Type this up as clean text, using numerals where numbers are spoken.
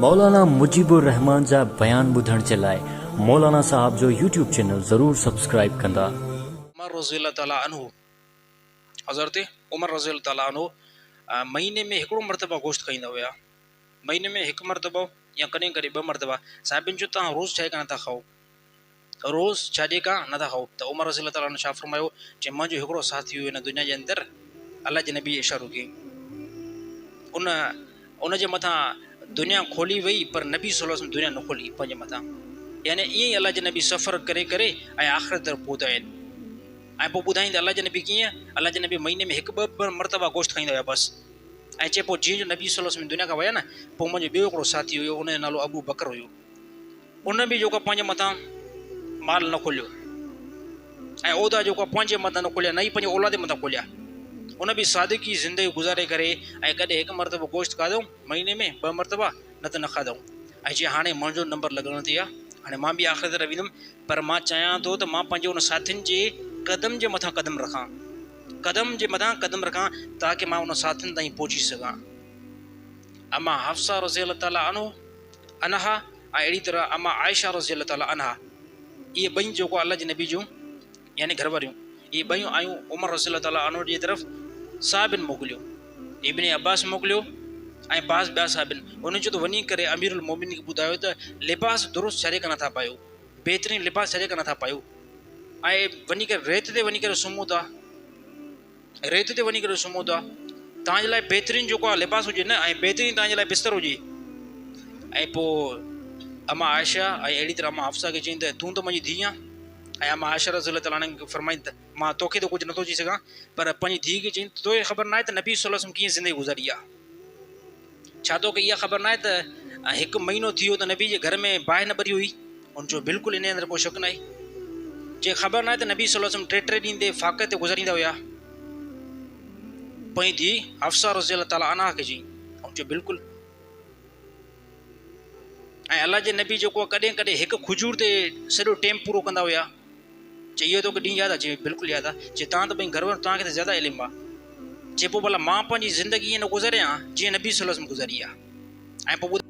मौलाना मुजीबुर रहमान जा बयान ॿुधण जे लाइ मौलाना साहब जो यूट्यूब चैनल ज़रूर सब्सक्राइब कंदा। उमर रज़ियल्लाहु ताला अन्हु, हज़रत उमर रज़ियल्लाहु ताला अन्हु महीने में हिकिड़ो मरतबा गोश्त खाईंदा हुआ। महीने में हिकु मरतबो या कॾहिं कॾहिं ॿ मरतबा। साहिबनि जो तव्हां रोज़ छाहे का नथा खाओ, रोज़ छाजे का नथा खाओ। त उमर रज़ियल्लाहु ताला अन्हु छा फरमायो, चई मुंहिंजो हिकिड़ो साथी हुयो हिन दुनिया जे अंदरि, अल्लाह जे नबी इशारो कई, उन जे मथां दुनिया खोली वई पर नबी सल्लल्लाहु अलैहि वसल्लम दुनिया न खोली पंहिंजे मथां। यानी ईअं ई अल्लाह जे नबी सफ़र करे करे ऐं आख़िरत तरफ़ पहुता आहिनि। ऐं पोइ ॿुधाईंदा अल्लाह जे नबी कीअं, अल्लाह जे नबी महीने में हिकु ॿ मरतबा गोश्त खाईंदा हुआ बसि। ऐं चए पोइ जीअं जो नबी सल्लल्लाहु अलैहि वसल्लम दुनिया खां विया न, पोइ मुंहिंजो ॿियो हिकिड़ो साथी हुयो, उन जो नालो अबू बकर हुयो। उन बि जेको पंहिंजे मथां माल न खोलियो ऐं उहिदा जेको पंहिंजे मथां न खोलिया, न ई पंहिंजे औलाद मथां खोलिया। उन बि सादगी ज़िंदगी गुज़ारे करे ऐं कॾहिं हिकु मरतबो गोश्त खाधऊं महीने में, ॿ मरतबा न त न खाधऊं। ऐं जीअं हाणे मुंहिंजो नंबर लॻण ते आहे, हाणे मां बि आख़िर तरफ़ वेंदुमि, पर मां चाहियां थो त मां पंहिंजे उन साथियुनि जे कदम जे मथां कदम रखां, कदम जे मथां कदम रखां, ताकी मां उन साथियुनि ताईं पहुची सघां। अमा हफ्सा रज़ियल्लाहु ताला अनहा ऐं अहिड़ी तरह अमा आयशा रज़ियल्लाहु ताला अनहा, इहे ॿई जेको अल्लाह जे नबी जूं यानी घरवारियूं, इहे ॿयूं आयूं उमर रज़ियल्लाहु ताला अन्हु जी तरफ़। साहिबनि मोकिलियो, इब्न अब्बास मोकिलियो ऐं बाज़ ॿिया साहिबनि। उन जो त वञी करे अमीरुल मोमिनीन खे ॿुधायो त लिबास दुरुस्त छॾे का नथा पायो, बहितरीनु लिबास छॾे का नथा पायो, ऐं वञी करे रेत ते वञी करे सुम्हूं था, रेत ते वञी करे सुम्हूं था। तव्हांजे लाइ बहितरीनु जेको आहे लिबास हुजे न, ऐं बहितरीनु तव्हांजे लाइ बिस्तर हुजे। ऐं पोइ अमा आयशा ऐं अहिड़ी तरह अमा हफ्सा खे चईं त तूं त मुंहिंजी धीउ आहे। ऐं अमा आयशा रज़ियल्लाहु ताला अन्हा खे फरमाईं त मां तोखे त कुझु नथो चई सघां, पर पंहिंजी धीउ खे चईं तोखे ख़बर न आहे त नबी सल्लल्लाहु अलैहि वसल्लम कीअं ज़िंदगी गुज़ारी आहे। छा तोखे इहा ख़बर न आहे त हिकु महीनो थी वियो त नबी जे घर में बाहि न ॿरी हुई। उन जो बिल्कुलु इन अंदरि को शक न आहे। जे ख़बर न आहे त नबी सल्लल्लाहु अलैहि वसल्लम टे ॾींहं ते फाक़े ते गुज़ारींदा हुया। पंहिंजी धीउ हफ्सा रज़ियल्लाहु ताला अन्हा खे चई, उन जो बिल्कुलु। ऐं अल्लाह जे नबी जेको आहे कॾहिं कॾहिं हिकु खजूर ते सॼो टाइम पूरो कंदा हुया। चई इहो तोखे ॾींहुं यादि आहे? चई बिल्कुलु यादि आहे। चई तव्हां त भई घर में तव्हांखे त ज़्यादा इल्मु आहे। चए पोइ भला मां पंहिंजी ज़िंदगी ईअं न गुज़ारियां जीअं नबी सल्लल्लाहु अलैहि वसल्लम गुज़ारी आहे। ऐं पोइ